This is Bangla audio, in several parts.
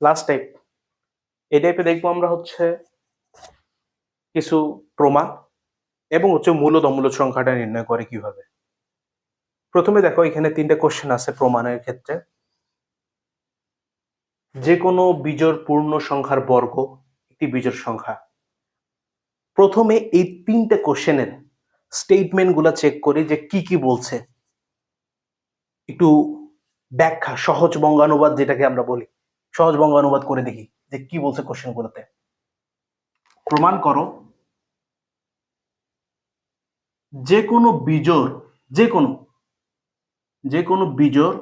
লাস্ট টাইপ, এই টাইপে দেখবো আমরা হচ্ছে কিছু প্রমাণ এবং হচ্ছে মূলদ অমূলদ সংখ্যাটা নির্ণয় করে কিভাবে। প্রথমে দেখো এখানে 3টা কোশ্চেন আছে প্রমাণের ক্ষেত্রে। যে কোনো বিজোড় পূর্ণ সংখ্যার বর্গ একটি বিজোড় সংখ্যা। প্রথমে এই 3টে কোশ্চেনের স্টেটমেন্ট গুলা চেক করি যে কি কি বলছে, একটু ব্যাখ্যা, সহজ বঙ্গানুবাদ যেটাকে আমরা বলি, সহজ বঙ্গানুবাদ করে দেখি যে কি বলছে কোশ্চেন গুলোতে। প্রমাণ করো যে কোনো বিজোড়, যে কোনো বিজোড়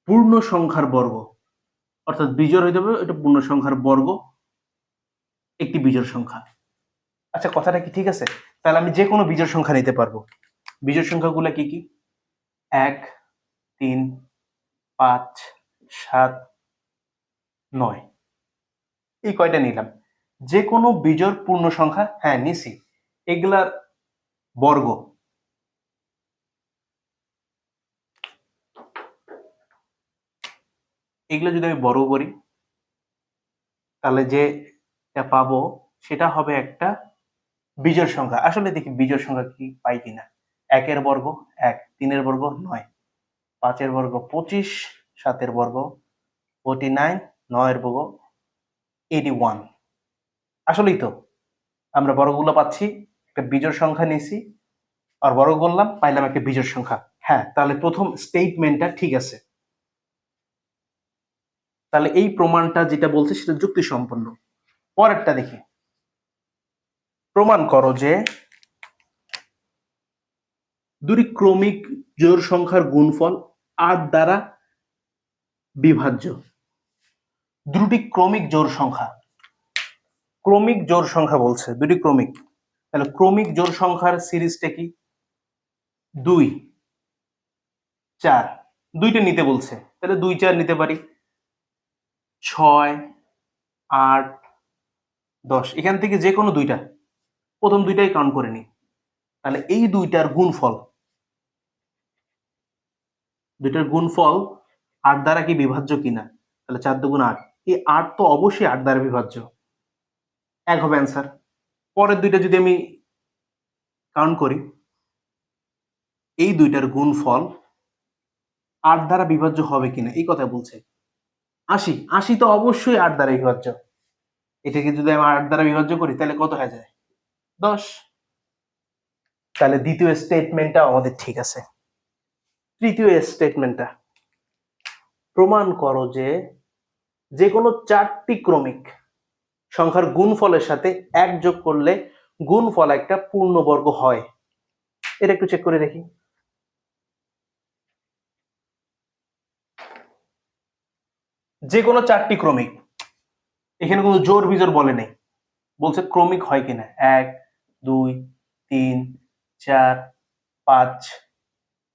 পূর্ণ সংখ্যার বর্গ, অর্থাৎ বিজোড় হয়ে যাবে এটা পূর্ণ সংখ্যার বর্গ একটি বিজোড় সংখ্যা। আচ্ছা কথাটা কি ঠিক আছে? তাহলে আমি যে কোনো বিজোড় সংখ্যা নিতে পারবো। বিজোড় সংখ্যাগুলো কি কি? 1, 3, 5, 7, 9, এই কয়টা নিলাম। যে কোনো বিজোড় পূর্ণ সংখ্যা, হ্যাঁ নিছি, এগুলার বর্গ, এগুলো যদি আমি বর্গ করি তাহলে যেটা পাবো সেটা হবে একটা বিজোড় সংখ্যা। আসলে দেখি বিজোড় সংখ্যা কি পাই কিনা। 1 এর বর্গ 1, 3 এর বর্গ 9, 5 এর বর্গ 25, 7 এর বর্গ 49, 9 এর বর্গ 81। আসলেই তো আমরা বর্গগুলো পাচ্ছি, একটা বিজোড় সংখ্যা নিছি আর বর্গ করলাম, পাইলাম একটা বিজোড় সংখ্যা। হ্যাঁ, তাহলে প্রথম স্টেটমেন্টটা ঠিক আছে। তাহলে এই প্রমাণটা যেটা বলছে সেটা যুক্তিসম্পন্ন। পরেরটা দেখি। প্রমাণ করো যে দুটি ক্রমিক জোড় সংখ্যার গুণফল 8 দ্বারা বিভাজ্য। দুটি ক্রমিক জোড় সংখ্যা, ক্রমিক জোড় সংখ্যা বলছে, দুটি ক্রমিক। তাহলে ক্রমিক জোড় সংখ্যার সিরিজটা কি? 2, 4, দুইটা নিতে বলছে, তাহলে 2, 4 নিতে পারি। 6, 8, 10, এখান থেকে যে কোনো দুইটা, প্রথম দুইটাই কাউন্ট করে নি। তাহলে এই দুইটার গুণফল, 8 দ্বারা কি বিভাজ্য কিনা। তাহলে 4 দুগুণ 8, এই 8 তো অবশ্যই 8 দ্বারা বিভাজ্য, 1 হবে অ্যান্সার। পরের দুইটা যদি আমি কাউন্ট করি, এই দুইটার গুণফল 8 দ্বারা বিভাজ্য হবে কিনা এই কথা বলছে। 80, 80 তো অবশ্যই 8 দ্বারা বিভাজ্য। এটাকে যদি আমি 8 দ্বারা বিভাজ্য করি তাহলে কত হয়ে যায়? 10। তাহলে দ্বিতীয় স্টেটমেন্টটা আমাদের ঠিক আছে। তৃতীয় স্টেটমেন্টটা, প্রমাণ করো যে যে কোনো 4টি ক্রমিক সংখ্যার গুণফলের সাথে 1 যোগ করলে গুণফল একটা পূর্ণবর্গ হয়। এটা একটু চেক করে দেখি। যে কোনো 4টি ক্রমিক, এখানে কোনো জোড় বিজোড় বলে নেই, বলছে ক্রমিক হয় কিনা। 1, 2, 3, 4, 5,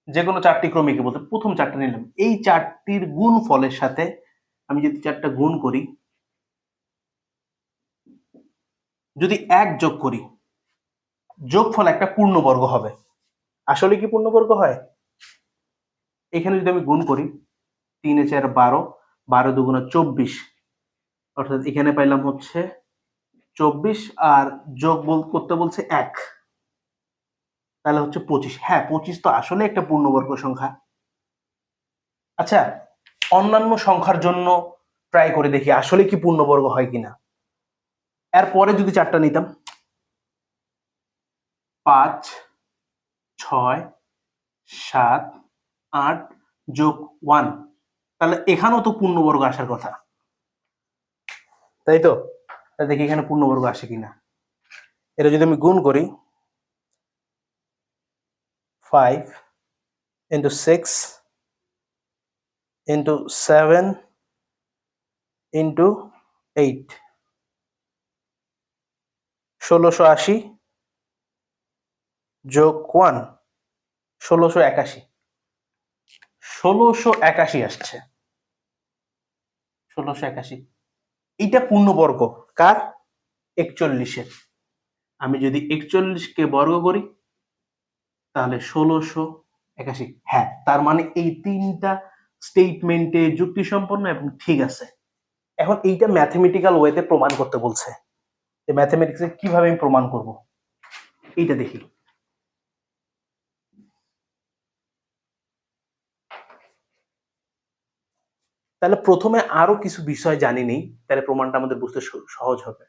যে কোনো 4টি ক্রমিক বলতে প্রথম 4টা নিলাম। এই 4টির গুণফলের সাথে আমি যদি 4টা গুণ করি, যদি 1 যোগ করি, যোগফল একটা পূর্ণবর্গ হবে। আসলে কি পূর্ণবর্গ হয়? এখানে যদি আমি গুণ করি, 3 এ 4 12, 12 দুগুণে 24, অর্থাৎ এখানে পাইলাম হচ্ছে 24, আর যোগ করতে বলছে 1, তাহলে হচ্ছে 25। হ্যাঁ 25 তো আসলে একটা পূর্ণবর্গ সংখ্যা। আচ্ছা অন্যান্য সংখ্যার জন্য ট্রাই করে দেখি আসলে কি পূর্ণবর্গ হয় কিনা। এরপরে যদি 4টা নিতাম, 5, 6, 7, 8 যোগ 1, তাহলে এখানেও তো পূর্ণবর্গ আসার কথা, তাই তো? দেখি এখানে পূর্ণবর্গ আসে কিনা। এটা যদি আমি গুণ করি, 5 into 6 into 7 into 8, 1680 যোগ 1, 1681, 1681 আসছে। 1681 এইটা পূর্ণবর্গ কার? 41-এর। আমি যদি 41কে বর্গ করি তাহলে 1681। হ্যাঁ, তার মানে এই 3টা স্টেটমেন্টে যুক্তিসম্পন্ন এবং ঠিক আছে। এখন এইটা ম্যাথমেটিক্যাল ওয়েতে প্রমাণ করতে বলছে, যে ম্যাথমেটিক্সে কিভাবে আমি প্রমাণ করব এইটা দেখি। তাহলে প্রথমে আরো কিছু বিষয় জানি নেই, তাহলে প্রমাণটা আমাদের বুঝতে সহজ হবে।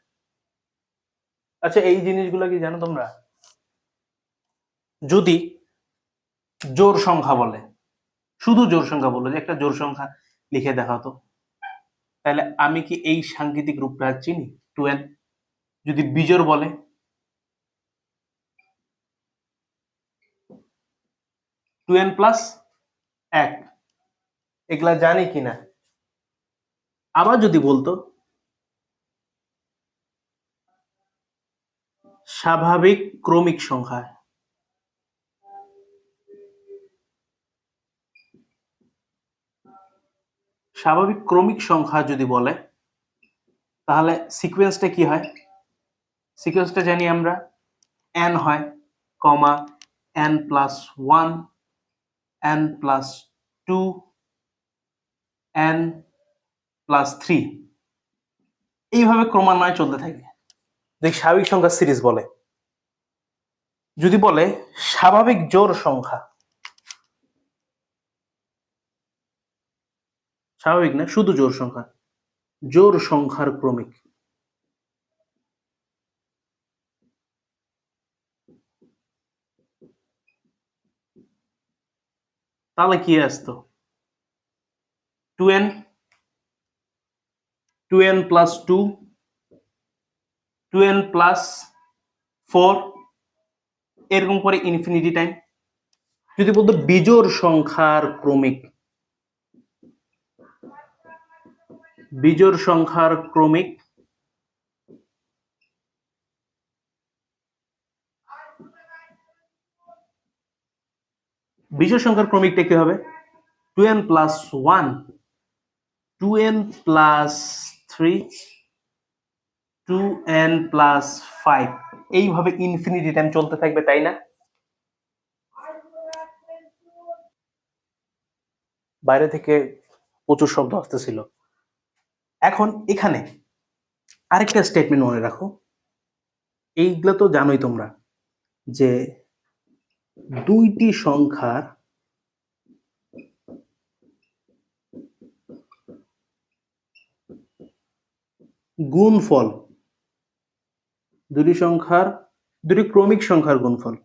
আচ্ছা, এই জিনিসগুলো কি জানো তোমরা? যদি জোড় সংখ্যা বলে, শুধু জোড় সংখ্যা বলো যে একটা জোড় সংখ্যা লিখে দেখাও তো, তাহলে আমি কি এই সাংকেতিক রূপটা চিনি 2n? যদি বিজোড় বলে 2n প্লাস 1, এগুলা জানি কিনা? আবার যদি বলতো স্বাভাবিক ক্রমিক সংখ্যা, স্বাভাবিক ক্রমিক সংখ্যা যদি বলে, তাহলে সিকোয়েন্সটা কি হয়? সিকোয়েন্সটা জানি আমরা, n হয়, কমা n plus 1, n plus 2, n plus 3, এইভাবে ক্রমান্বয়ে চলতে থাকে। দেখ স্বাভাবিক সংখ্যার সিরিজ বলে। যদি বলে স্বাভাবিক জোড় সংখ্যা, স্বাভাবিক না, শুধু জোড় সংখ্যা, জোড় সংখ্যার ক্রমিক, তাহলে কি আসতো? 2n, 2n plus 2, 2n plus 4, এরকম করে ইনফিনিটি টাইম। যদি বলতো বিজোড় সংখ্যার ক্রমিক, বিজোড় সংখ্যার ক্রমিক, বিজোড় সংখ্যার ক্রমিকটা কি হবে? 2n plus 1, 2n plus 3, 2n plus 5, এইভাবে ইনফিনিটি টাইম চলতে থাকবে, তাই না? বাইরে থেকে প্রচুর শব্দ আসতেছিল। এখন এখানে আরেকটা স্টেটমেন্ট মনে রাখো, এইগুলো তো জানোই তোমরা, যে দুইটি সংখ্যার গুণফল, দুটি ক্রমিক সংখ্যার গুণফল,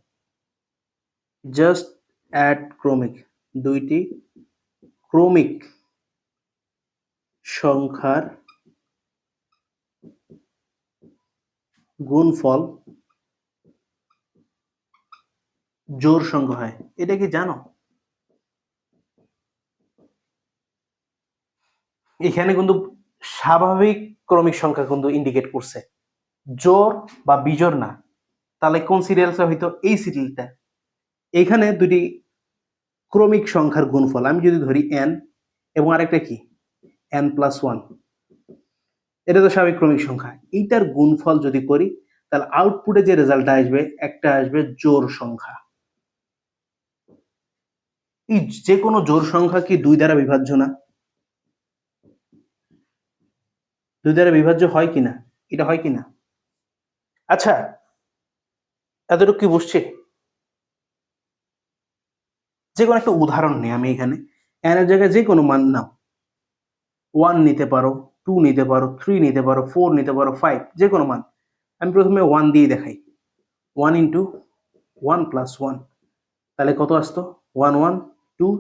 জাস্ট অ্যাড ক্রমিক, দুইটি ক্রমিক সংখ্যার গুণফল জোড় সংখ্যা হয়। এটা কি জানো? এখানে কিন্তু স্বাভাবিক ক্রমিক সংখ্যা কিন্তু ইন্ডিকেট করছে, জোড় বা বিজোড় না। তাহলে কোন সিরিয়ালটা হইতো? এই সিরিয়ালটা। এখানে দুটি ক্রমিক সংখ্যার গুণফল, আমি যদি ধরি n এবং আরেকটা কি n প্লাস 1, এটা তো স্বাভাবিক ক্রমিক সংখ্যা, এইটার গুণফল যদি করি, তাহলে আউটপুটে যে রেজাল্টটা আসবে, একটা আসবে জোড় সংখ্যা। এই যে কোনো জোড় সংখ্যা কি 2 দ্বারা বিভাজ্য না? 2 দ্বারা বিভাজ্য হয় কিনা? এটা হয় কিনা? আচ্ছা, এতটুকু কি বুঝছি? যে কোনো একটা উদাহরণ নেই, আমি এখানে n এর জায়গায় যে কোনো মান নাও, 1 নিতে পারো, 2 নিতে পারো, 3 নিতে পারো, 4 নিতে পারো, 5, যে কোনো মান। আমি প্রথমে 1 দিয়ে দেখাই, 1 ইন্টু 1 প্লাস 1, তাহলে কত আসতো? 1 1 2,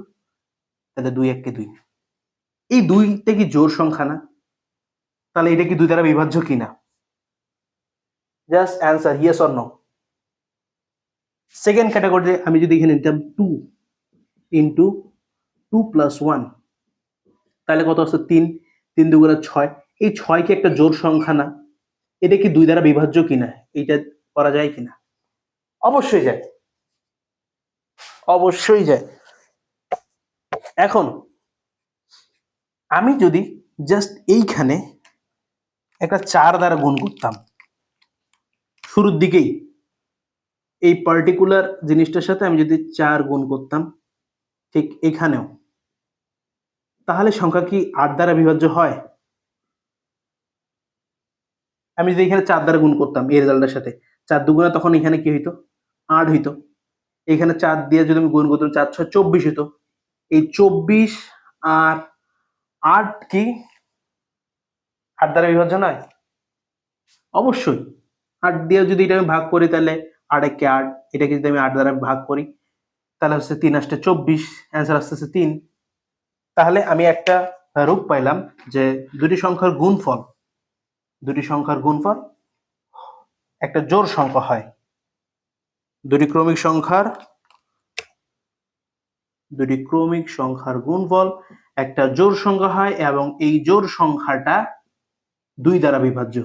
তাহলে 2 1 কে 2। এই 2টা কি জোড় সংখ্যা না? তাহলে এটা কি 2 দ্বারা বিভাজ্য কিনা? Just answer yes or no. Second ক্যাটাগরিতে আমি যদি এখানে নিতাম 2 ইন্টু 2 প্লাস 1, তাহলে কত আসতো? 3, 3 দুগুণে 6, এই 6 কি একটা জোড় সংখ্যা না? এটা কি 2 দ্বারা বিভাজ্য কিনা? এটা করা যায় কিনা? অবশ্যই যায়, অবশ্যই যায়। এখন আমি যদি জাস্ট এইখানে একটা 4 দ্বারা গুণ করতাম শুরুর দিকেই, এই পার্টিকুলার জিনিসটার সাথে আমি যদি 4 গুণ করতাম ঠিক এখানেও, তাহলে সংখ্যা কি 8 দ্বারা বিভাজ্য হয়? আমি যদি এখানে 4 দ্বারা গুণ করতাম এই রেজাল্টের সাথে, 4 দুগুণে তখন এখানে কি হইতো, 8 হইতো। এখানে 4 দিয়ে যদি আমি গুণ করতাম 4 6 24 হতো। এই 24 আর 8 কি 8 দ্বারা বিভাজ্য নয়? অবশ্যই। 8 দিয়ে যদি এটা আমি ভাগ করি তাহলে 8 একে 8, এটাকে যদি আমি 8 দ্বারা ভাগ করি তাহলে হচ্ছে 3 আসতে 24, অ্যান্সার আসতেছে 3। তাহলে আমি একটা রূপ পাইলাম যে দুটি সংখ্যার গুণফল একটা জোড় সংখ্যা হয়। দুটি ক্রমিক সংখ্যার গুণফল একটা জোড় সংখ্যা হয় এবং এই জোড় সংখ্যাটা 2 দ্বারা বিভাজ্য।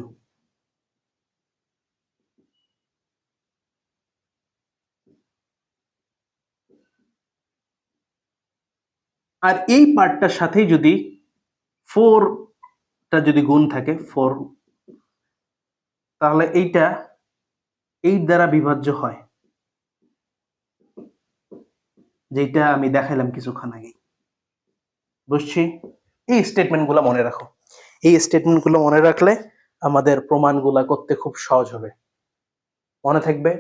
আর এই পার্টটার সাথেই যদি 4টা যদি গুণ থাকে 4, তাহলে এইটা 8 দ্বারা বিভাজ্য হয়, যেটা আমি দেখাইলাম কিছুক্ষণ আগে। বুঝছি? এই স্টেটমেন্টগুলো মনে রাখো। এই স্টেটমেন্টগুলো মনে রাখলে আমাদের প্রমাণগুলা করতে খুব সহজ হবে। মনে থাকবে?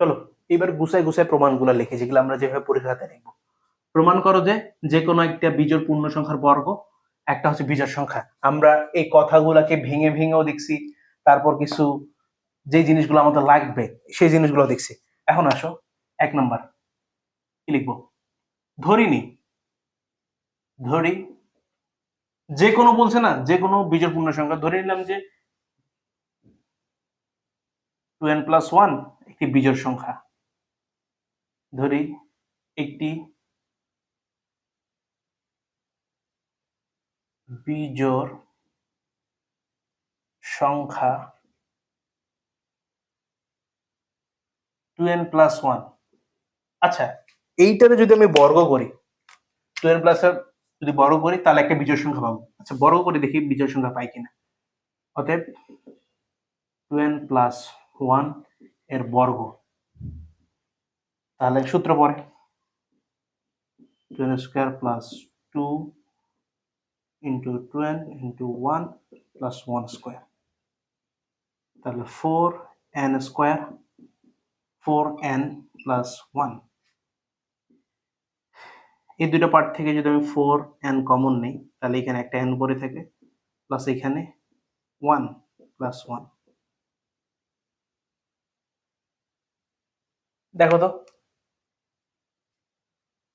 চলো এবার গুছায় প্রমাণগুলো লিখি, যেগুলো আমরা যেভাবে পরীক্ষাতে লিখবো। প্রমাণ করো যে কোনো একটা বিজোড় পূর্ণ সংখ্যার বর্গ একটা হচ্ছে বিজোড় সংখ্যা। আমরা এই কথাগুলোকে ভেঙেও দেখছি, তারপর কিছু যে জিনিসগুলো আমাদের লাগবে সেই জিনিসগুলো দেখছি। এখন আসো 1 নাম্বার কি লিখবো? ধরি যে কোনো বলছে না, যে কোনো বিজোড় পূর্ণ সংখ্যা। ধরে নিলাম যে 2n + 1 একটি বিজোড় সংখ্যা। ধরি একটি বিজোড় সংখ্যা 2n + 1। আচ্ছা, এইটারে যদি আমি বর্গ করি, 2n + এর যদি বর্গ করি তাহলে একটা বিজোড় সংখ্যা পাবো। আচ্ছা, বর্গ করে দেখি বিজোড় সংখ্যা পাই কিনা। অতএব 2n + 1 এর বর্গ, তাহলে সূত্র পড়ে 2n² + 2 × 2n × 1 + 1², তাহলে 4n² + 1। এই দুটো পার্ট থেকে যদি আমি 4n কমন নেই তাহলে এখানে একটা n পড়ে থাকে, প্লাস এখানে 1 + 1। দেখো তো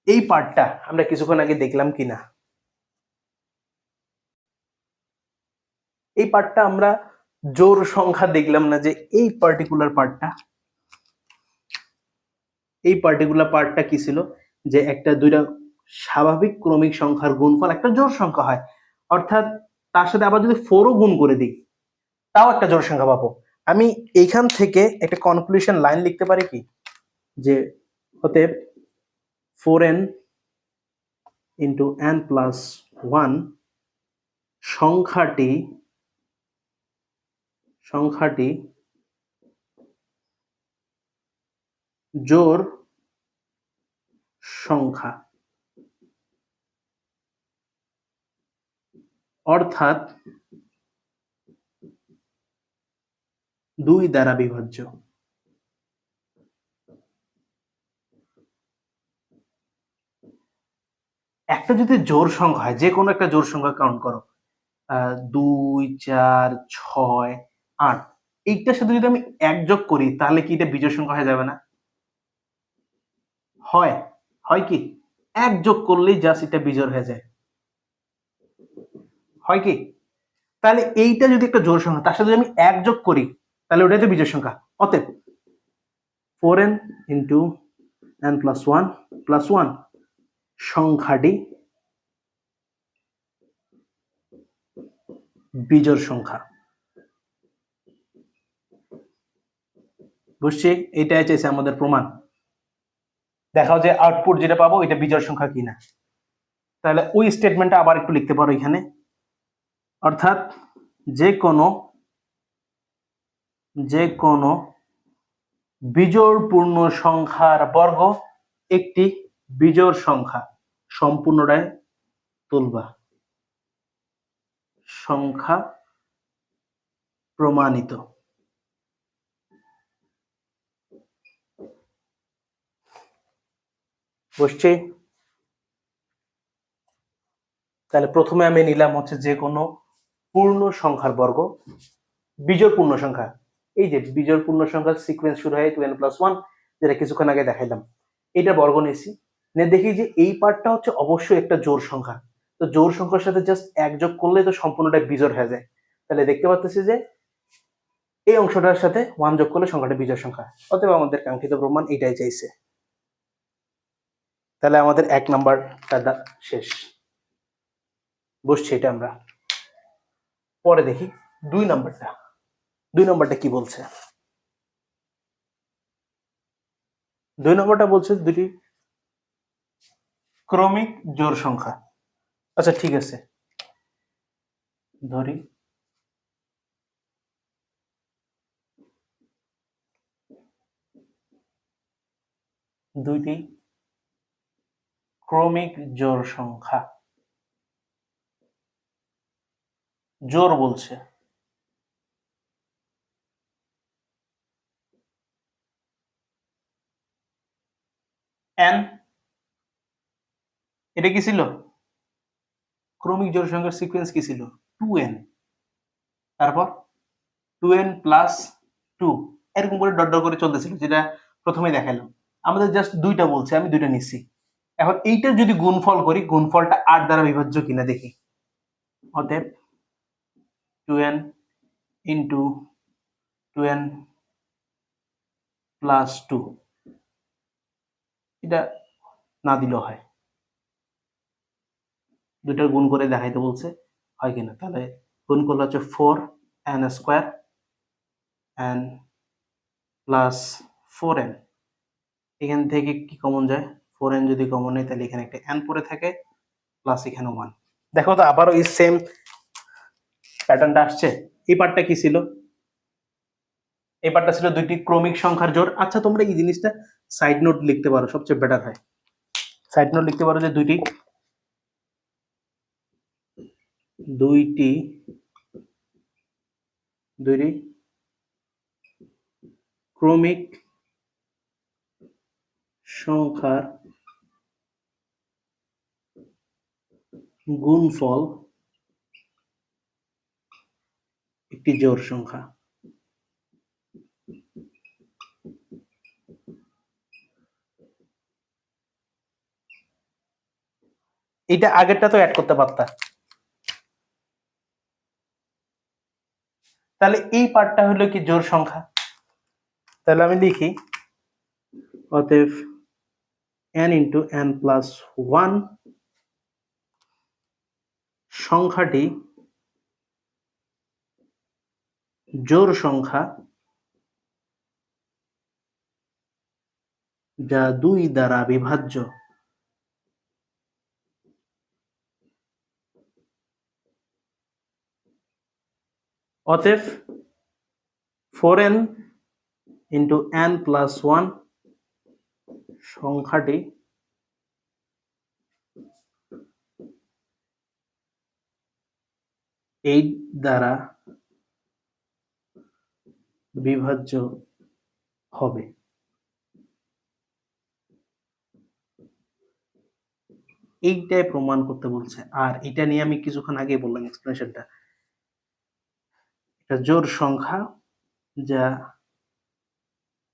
এই পার্টটা আমরা কিছুক্ষণ আগে দেখলাম কিনা। এই পার্টটা আমরা জোড় সংখ্যা দেখলাম না, যে এই পার্টিকুলার পার্টটা কি ছিল, যে একটা দুইটা স্বাভাবিক ক্রমিক সংখ্যার গুণফল একটা জোড় সংখ্যা হয়, অর্থাৎ তার সাথে আবার যদি 4ও গুণ করে দিই তাও একটা জোড় সংখ্যা পাবো। আমি এইখান থেকে একটা কনক্লুশন লাইন লিখতে পারি কি, যে অতএব 4n × n + 1 সংখ্যাটি জোড় সংখ্যা, অর্থাৎ 2 দ্বারা বিভাজ্য। একটা যদি জোড় সংখ্যা হয়, যে কোনো একটা জোড় সংখ্যা কাউন্ট করো, 2 4 6 8, এইটার সাথে যদি আমি 1 যোগ করি তাহলে কি এটা বিজোড় সংখ্যা হয়ে যাবে না? হয় কি? 1 যোগ করলেই জাস্ট এটা বিজোড় হয়ে যায়, হয় কি? তাহলে এইটা যদি একটা জোড় সংখ্যা, তার সাথে যদি আমি 1 যোগ করি তাহলে ওটাই তো বিজোড় সংখ্যা। অতএব 4n × n + 1 + 1 সংখ্যাটি বিজোড় সংখ্যা। বুঝছি? এটাই চাইছে আমাদের প্রমাণ। দেখাও যে আউটপুট যেটা পাবো এটা বিজোড় সংখ্যা কিনা। তাহলে ওই স্টেটমেন্টটা আবার একটু লিখতে পারো এখানে, অর্থাৎ যে কোনো বিজোড় পূর্ণ সংখ্যার বর্গ একটি বিজোড় সংখ্যা। সম্পূর্ণটাই তুলবা। সংখ্যা প্রমাণিত। বুঝছি? তাহলে প্রথমে আমি নিলাম হচ্ছে যে কোনো পূর্ণ সংখ্যার বর্গ, বিজোড় পূর্ণ সংখ্যা। এই যে বিজোড় পূর্ণ সংখ্যার সিকোয়েন্স শুরু হয় 2n+1, যেটা কিছুক্ষণ আগে দেখাইলাম। এটা বর্গ নিয়েছি, দেখি যে এই পার্টটা হচ্ছে অবশ্যই একটা জোড় সংখ্যা। তো জোড় সংখ্যার সাথে জাস্ট এক যোগ করলে তো সম্পূর্ণটা বিজোড় হয়ে যায়। তাহলে দেখতে পাচ্ছি যে এই অংশটার সাথে 1 যোগ করলে সংখ্যাটা বিজোড় সংখ্যা। অতএব আমাদের কাঙ্ক্ষিত প্রমাণ এটাই চাইছে। তাহলে আমাদের 1 নাম্বারটা শেষ। বুঝছি এটা আমরা। পরে দেখি 2 নাম্বারটা। 2 নাম্বারটা কি বলছে? 2 নাম্বারটা বলছে দুটি ক্রমিক জোড় সংখ্যা। আচ্ছা ঠিক আছে, ধরি দুইটি ক্রমিক জোড় সংখ্যা। জোড় বলছে। n, এটা কি ছিল? ক্রমিক জোড় সংখ্যার সিকোয়েন্স কি ছিল? 2n, তারপর 2n+2, এরকম করে ডট ডট করে চলতেছিল, যেটা প্রথমে দেখালাম। আমাদের জাস্ট দুইটা বলছে, আমি দুইটা নিচ্ছি। এখন এইটা যদি গুণফল করি, গুণফলটা 8 দ্বারা বিভাজ্য কিনা দেখি। অতএব 2n ইন্টু 2n+2, এটা না দিলেও হয়, দুইটার গুণ করে দেখাইতে বলছে, হয় কিনা। তাহলে গুণ করলে হচ্ছে 4n² n প্লাস 4n, এখান থেকে কি কমন যায়? 4n যদি কমন হয় তাহলে এখানে একটা n পড়ে থাকে, প্লাস এখানে 1। দেখো তো আবারও এই সেম প্যাটার্নটা আসছে। এই পার্টটা কি ছিল? এই পার্টটা ছিল দুইটি ক্রমিক সংখ্যার জোড়। আচ্ছা তোমরা এই জিনিসটা সাইড নোট লিখতে পারো, সবচেয়ে বেটার হয়। সাইড নোট লিখতে পারো যে দুইটি ক্রমিক সংখ্যার গুণফল একটি জোড় সংখ্যা। এটা আগেরটা তো অ্যাড করতে পারতা। তাহলে এই পার্টটা হলো কি জোড় সংখ্যা। তাহলে আমি লিখি অতএব n ইন্টু n+1 সংখ্যাটি জোড় সংখ্যা যা 2 দ্বারা বিভাজ্য। অতএব 4n ইন্টু n+1 সংখ্যাটি এই দ্বারা বিভাজ্য হবে। এইটাই প্রমাণ করতে বলছে। আর এটা নিয়ে আমি কিছুক্ষণ আগে বললাম এক্সপ্লেনেশনটা। এটা জোড় সংখ্যা যা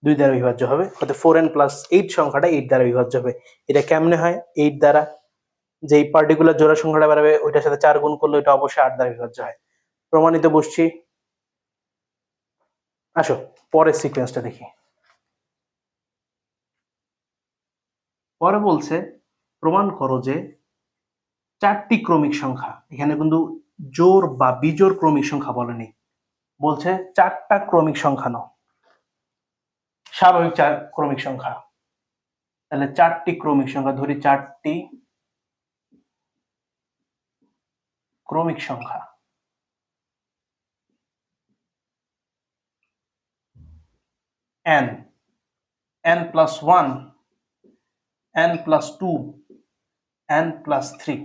2 দ্বারা বিভাজ্য হবে, অর্থাৎ 4n+8 সংখ্যাটা 8 দ্বারা বিভাজ্য হবে। এটা কেমনে হয়? 8 দ্বারা যে পার্টিকুলার জোড়া সংখ্যাটা বাড়াবে ওইটার সাথে 4 গুণ করলে ওইটা অবশ্যই 8 দ্বারা বিভাজ্য হয়। প্রমাণিত বসছি। আসো পরের সিকোয়েন্সটা দেখি। পরে বলছে প্রমাণ করো যে 4টি ক্রমিক সংখ্যা, এখানে কিন্তু জোড় বা বিজোড় ক্রমিক সংখ্যা বলেনি, বলছে 4টা ক্রমিক সংখ্যা নাও, স্বাভাবিক 4 ক্রমিক সংখ্যা। তাহলে 4টি ক্রমিক সংখ্যা ধরি, 4টি ক্রমিক সংখ্যা n, n+1, n+2, n+3।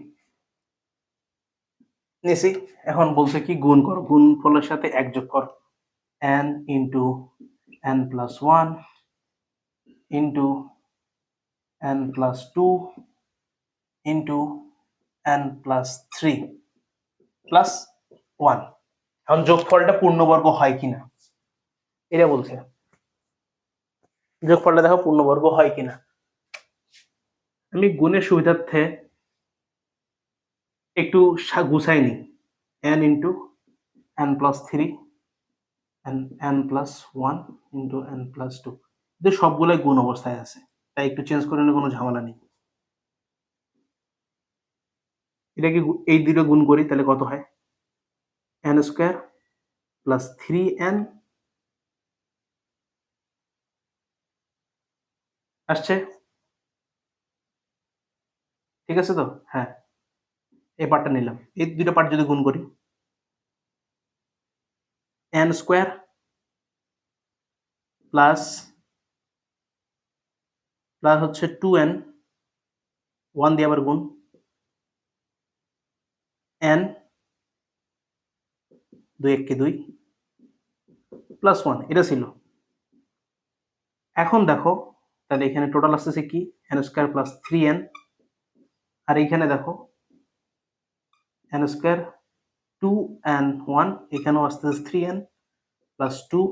নিছি। এখন বলছে কি গুণ করো, গুণফলের সাথে এক যোগ করো, n into n plus one into n plus two into n plus three plus one. এখন যোগফলটা পূর্ণবর্গ হয় কিনা এটা বলছে। যোগফলটা দেখো পূর্ণবর্গ হয় কিনা। আমি গুণের সুবিধার্থে একটু গুছাই নি, n into n plus three n plus one into n plus two, সবগুলোই গুণ অবস্থায় আছে, তাই একটু চেঞ্জ করে নিলে কোনো ঝামেলা নেই। এটাকে এই দুটো গুণ করি তাহলে কত হয়, n স্কোয়ার প্লাস 3n আসছে, ঠিক আছে তো? হ্যাঁ, এই পার্টটা নিলাম। এই দুটো পার্ট যদি গুণ করি, n স্কোয়ার প্লাস প্লাস হচ্ছে 2n, 1 দিয়ে আবার গুণ, n 2 1 কে 2 প্লাস 1, এটা ছিল। এখন দেখো তাহলে এখানে টোটাল আসতেছে কি, n স্কোয়ার প্লাস 3n, আর এইখানে দেখো n স্কোয়ার 2n 1, এখানেও আসতেছে 3n প্লাস 2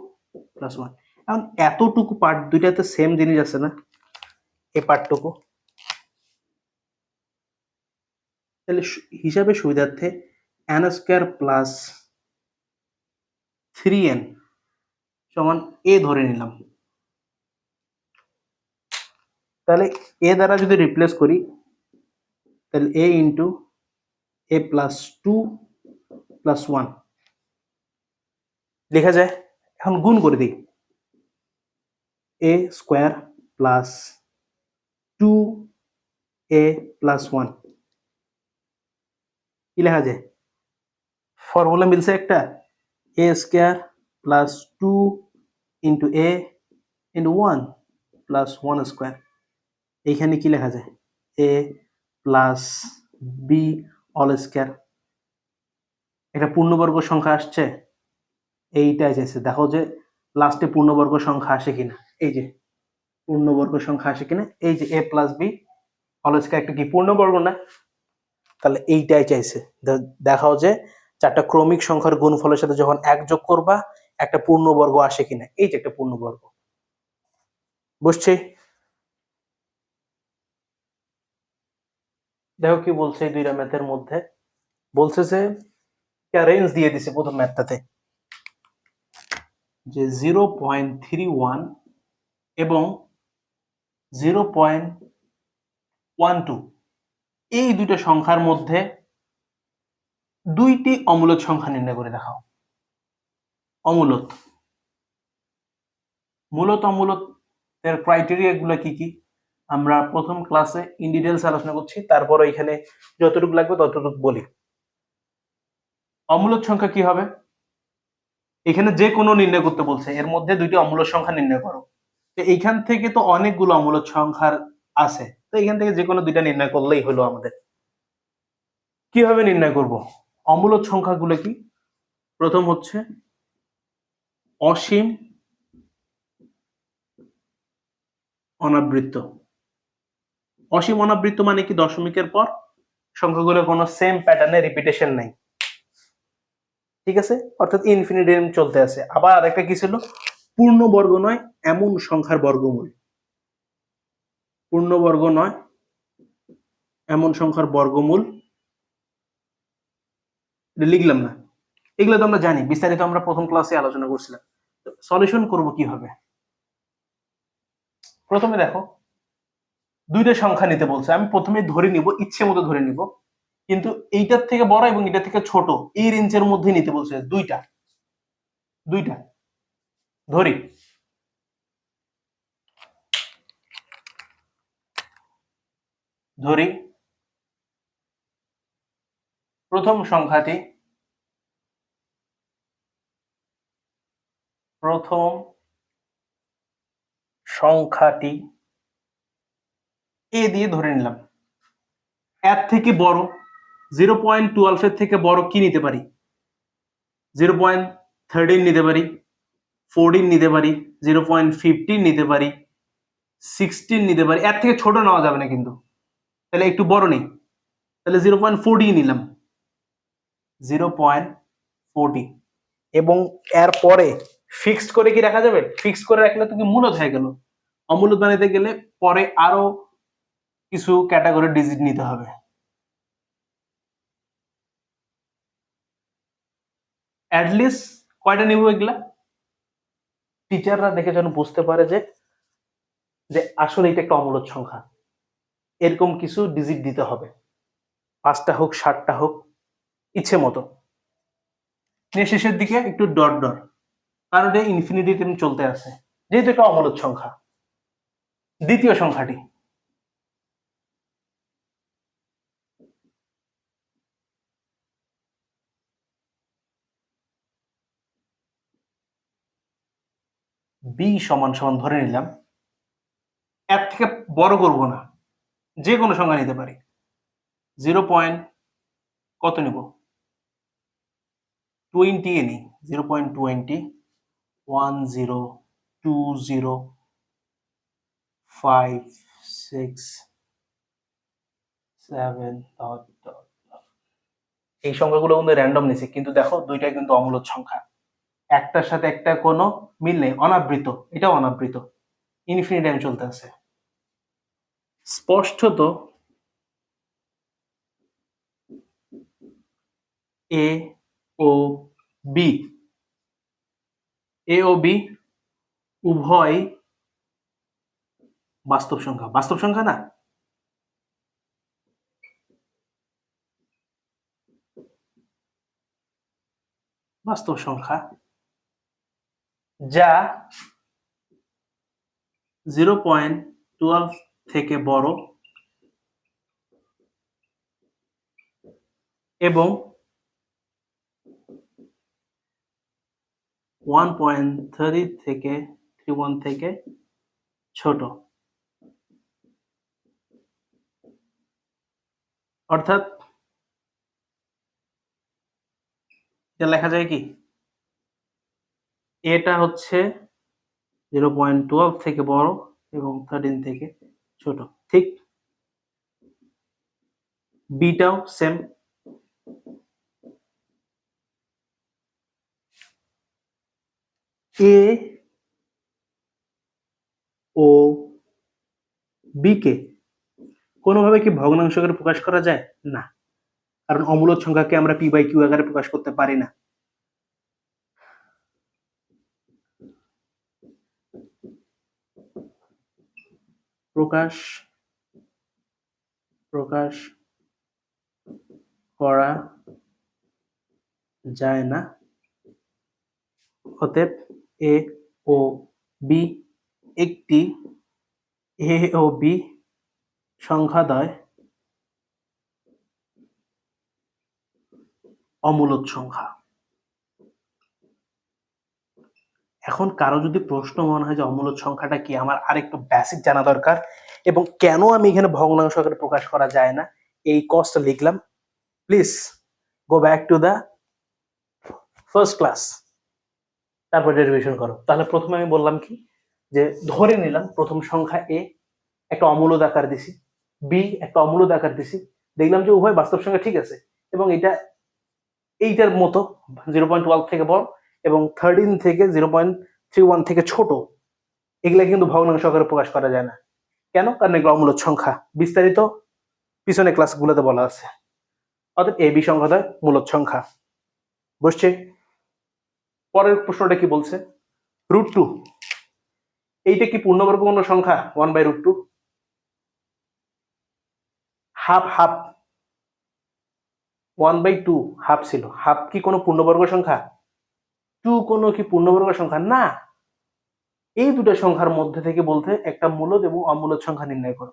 প্লাস 1। এখন এতটুকু পার্ট দুইটাতে সেম জিনিস আছে না, এই পার্টটুকু, তাহলে হিসাবে সুবিধার্থে n স্কোয়ার প্লাস 3n সমান a ধরে নিলাম। তাহলে a দ্বারা যদি রিপ্লেস করি তাহলে a into a plus 2 plus 1 লেখা যায়। এখন গুণ করে দিই, a square plus 2a plus 1 কি লেখা যায়, ফর্মুলা মিলছে একটা, a square plus 2 into a into 1 plus 1 square. এইখানে কি লেখা যায়, a plus b all square. এটা পূর্ণবর্গ সংখ্যা আসছে, এইটাই চাইছে, দেখো যে লাস্টে পূর্ণবর্গ সংখ্যা আসে কিনা, এই যে পূর্ণবর্গ সংখ্যা আসে কিনা, এই যে a plus b all square একটা কি পূর্ণবর্গ না, তাহলে এইটাই চাইছে। দেখাও যে চারটা ক্রমিক সংখ্যার গুণফলের সাথে যখন এক যোগ করবা একটা পূর্ণবর্গ আসে কিনা, এই যে একটা পূর্ণবর্গ। বুঝছি? দেখো কি বলছে এই দুইটা ম্যাথের মধ্যে, বলছে যে রেঞ্জ দিয়ে দিছে প্রথম ম্যাথটাতে যে 0.31 এবং 0.12, এই দুইটা সংখ্যার মধ্যে দুইটি অমূলদ সংখ্যা নির্ণয় করে দেখাও। অমূলদ, মূলত অমূলদ এর ক্রাইটেরিয়া গুলো কি কি আমরা প্রথম ক্লাসে ইন ডিটেইলস আলোচনা করছি, তারপর এখানে যতটুকু লাগবে ততটুকু বলি। অমূলদ সংখ্যা কি হবে, এখানে যে কোনো নির্ণয় করতে বলছে, এর মধ্যে দুইটি অমূলদ সংখ্যা নির্ণয় করো। তো এইখান থেকে তো অনেকগুলো অমূলদ সংখ্যার আছে, তো এখান থেকে যে কোনো দুইটা নির্ণয় করলেই হলো আমাদের। কিভাবে নির্ণয় করব, অমূলদ সংখ্যাগুলো কি, প্রথম হচ্ছে অসীম অনাবৃত্ত। অসীম অনাবৃত্ত মানে কি, দশমিকের পর সংখ্যাগুলো কোনো সেম প্যাটার্নে রিপিটেশন নাই, ঠিক আছে, অর্থাৎ ইনফিনিটি চলতে আছে। আবার আরেকটা কি ছিল, পূর্ণবর্গ নয় এমন সংখ্যার বর্গমূল। পূর্ণবর্গ নয় এমন সংখ্যার বর্গমূল, লিখলাম না, এগুলো তো আমরা জানি, বিস্তারিত আমরা প্রথম ক্লাসে আলোচনা করছিলাম। সলিউশন করব কিভাবে, প্রথমে দেখো দুইটা সংখ্যা নিতে বলছে, আমি প্রথমে ধরে নিব, ইচ্ছে মতো ধরে নিব, কিন্তু এইটার থেকে বড় এবং এটার থেকে ছোট এই রেঞ্জের মধ্যে নিতে বলছে, দুইটা দুইটা ধরি। ধরি প্রথম সংখ্যাটি, প্রথম সংখ্যাটি এ দিয়ে ধরে নিলাম, এর থেকে বড় 0.12 এর থেকে বড় কি নিতে পারি? 0.13 নিতে পারি, 14 নিতে পারি, 0.15 নিতে পারি, 16 নিতে পারি। এর থেকে ছোট নেওয়া যাবে না কিন্তু, তাহলে একটু বড় নেই। তাহলে 0.40 নিলাম, 0.40। এবং এরপরে ফিক্সড করে কি রাখা যাবে? ফিক্সড করে রাখলে তো কি মূলদ হয়ে গেল। অমূলদ বানাতে গেলে পরে আরো কিছু ক্যাটাগরি ডিজিট নিতে হবে। অ্যাটলিস্ট কয়টা নিব এগুলা? টিচাররা দেখে যেন বুঝতে পারে যে যে আসলে এটা একটা অমূলদ সংখ্যা, এরকম কিছু ডিজিট দিতে হবে, 5টা হোক 7টা হোক, ইচ্ছে মতো। নিয়ে শেষের দিকে একটু ডট ডট, কারণ এটা ইনফিনিটি টাইম চলতে আছে, যেহেতু একটা অমূলদ সংখ্যা। দ্বিতীয় সংখ্যাটি বি সমান সমান ধরে নিলাম, এর থেকে বড় করব না, যে কোনো সংখ্যা নিতে পারি। 0. কত নিব? 20 এ নিই। 0.20, 1 0 2 0 5 6 7 ডট ডট। এই সংখ্যাগুলো কিন্তু র্যান্ডম নিছি, কিন্তু দেখো দুইটাই কিন্তু অমূলদ সংখ্যা, একটার সাথে একটা কোনো মিল নেই, অনাবৃত, এটাও অনাবৃত, ইনফিনিটি টাইম চলতে আছে। স্পষ্টত এ ও বি, এ ও বি উভয় বাস্তব সংখ্যা। বাস্তব সংখ্যা না? বাস্তব সংখ্যা যা 0.12 থেকে বড় এবং 1.31 থেকে ছোট। অর্থাৎ এটা লেখা যায় কি, এটা হচ্ছে 0.12 থেকে বড় এবং 13 থেকে ছোট, ঠিক। বিটাও সেম। এ ও বি কে কোনোভাবে কি ভগ্নাংশ আকারে প্রকাশ করা যায় না, কারণ অমূলদ সংখ্যাকে আমরা পি বাই কিউ আকারে প্রকাশ করতে পারি না। প্রকাশ প্রকাশ করা যায় না, অতএব এ ও বি একটি এ ও বি সংখ্যাদ্বয় অমূলদ সংখ্যা। এখন কারো যদি প্রশ্ন মনে হয় যে অমূলদ সংখ্যাটা কি, আমার আরেকটু বেসিক জানা দরকার, এবং কেন আমি এখানে ভগ্নাংশ আকারে প্রকাশ করা যায় না, এই কজটা লিখলাম। Please go back to the first class, তারপর ডেরিভেশন করো। তাহলে প্রথমে আমি বললাম কি, যে ধরে নিলাম প্রথম সংখ্যা এ একটা অমূলদ আকার দিছি, বি একটা অমূলদ আকার দিছি, দেখলাম যে উভয় বাস্তব সংখ্যা ঠিক আছে, এবং এটা এইটার মতো 0.12 থেকে বড় এবং 13 থেকে 0.31 থেকে ছোট, এগুলা কিন্তু ভগ্নাংশ আকারে প্রকাশ করা যায় না। কেন? কারণ এগুলো অমূলদ সংখ্যা, বিস্তারিত পিছনে ক্লাসগুলোতে বলা আছে। অর্থাৎ এ বি সংখ্যাদ্বয় মূলদ সংখ্যা। বুঝছে? পরের প্রশ্নটা কি বলছে? √2, এইটা কি পূর্ণবর্গ কোনো সংখ্যা? 1/√2। হাফ হাফ 1/2 হাফ ছিল, হাফ কি কোনো পূর্ণবর্গ সংখ্যা? 2 কোনো কি পূর্ণবর্গ সংখ্যা না? এই দুটো সংখ্যার মধ্যে থেকে বলতে একটা মূলদ এবং অমূলদ সংখ্যা নির্ণয় করো।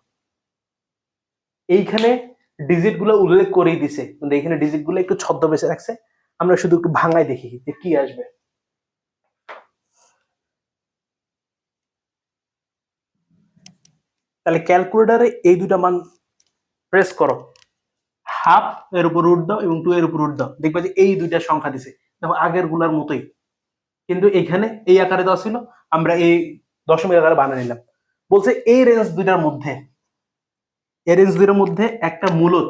এইখানে ডিজিট গুলো উল্লেখ করেই দিছে, কিন্তু এখানে ডিজিট গুলো একটু ছদ্মবেশে রাখছে, আমরা শুধু একটু ভাঙায় দেখি যে কি আসবে। তাহলে ক্যালকুলেটরে এই দুটা মান প্রেস করো, হাফ এর উপর রুট দাও এবং 2 এর উপর রুট দাও, দেখবা যে এই দুইটা সংখ্যা দিছে, দেখো আগের গুলার মতোই, কিন্তু এখানে এই আকারে দেওয়া ছিল, আমরা এই দশমিক আকারে বানিয়ে নিলাম। বলছে এই রেঞ্জ দুইটার মধ্যে, এই রেঞ্জ দুইটার মধ্যে একটা মূলদ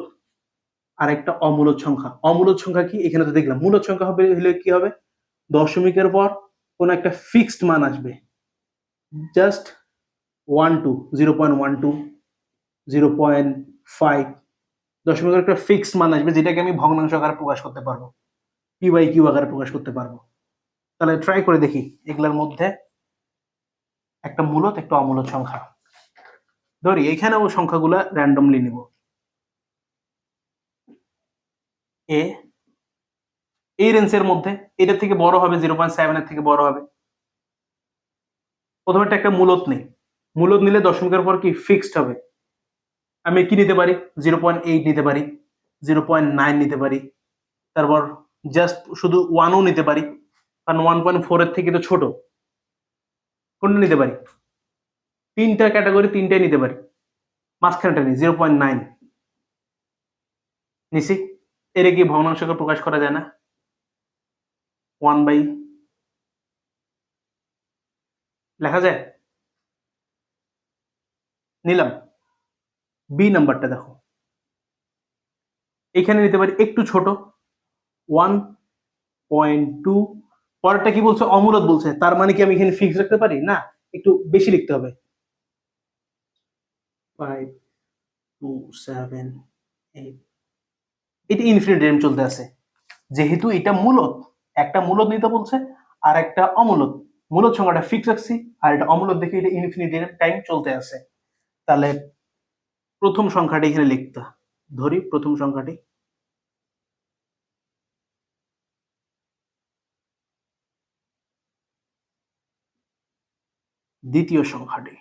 আর একটা অমূলদ সংখ্যা। অমূলদ সংখ্যা কি, এখানে তো দেখলাম। মূলদ সংখ্যা হবে হলে কি হবে, দশমিকের পর কোন একটা ফিক্সড মান আসবে, জাস্ট 12, 0.12, 0.5, দশমিকের একটা ফিক্সড মান আসবে, যেটাকে আমি ভগ্নাংশ আকারে প্রকাশ করতে পারবো, পি বাই কিউ আকারে প্রকাশ করতে পারবো। তাহলে ট্রাই করে দেখি এগুলোর মধ্যে একটা মূলদ একটা অমূলদ সংখ্যা ধরি, এখানেও সংখ্যাগুলো র্যান্ডমলি নিব। এ এই রেঞ্জের মধ্যে এটা থেকে বড় হবে, 0.7 এর থেকে বড় হবে। প্রথমে একটা মূলদ নেই, মূলদ নিলে দশমিকের পর কি ফিক্সড হবে। আমি কি নিতে পারি, 0.8 নিতে পারি, 0.9 নিতে পারি, তারপর জাস্ট শুধু 1ও নিতে পারি, কারণ 1.4 এর থেকে তো ছোট। কোনটা নিতে পারি, তিনটা ক্যাটাগরি, তিনটাই নিতে পারি। মাঝখানটা নেই, 0.9 নিছি। এর কি ভগ্নাংশকে প্রকাশ করা যায় না, 1 বাই লেখা যায়, নিলাম। বি নাম্বারটা দেখো, এখানে নিতে পারি একটু ছোট, 1.2। পরেরটা কি বলছে, অমূলদ বলছে, তার মানে কি আমি এখানে ফিক্স রাখতে পারি না, একটু বেশি লিখতে হবে, 5, 2, 7, 8। এটা ইনফিনিট রেঞ্জ চলতে আছে, যেহেতু এটা মূলদ, একটা মূলদ নিতে বলছে আর একটা অমূলদ। মূলদ সংখ্যাটা ফিক্স রাখছি, আর এটা অমূলদ দেখে এটা ইনফিনিট টাইম চলতে আছে। তাহলে প্রথম সংখ্যাটি এখানে লিখতে ধরি, প্রথম সংখ্যাটি, দ্বিতীয় সংখ্যাটি,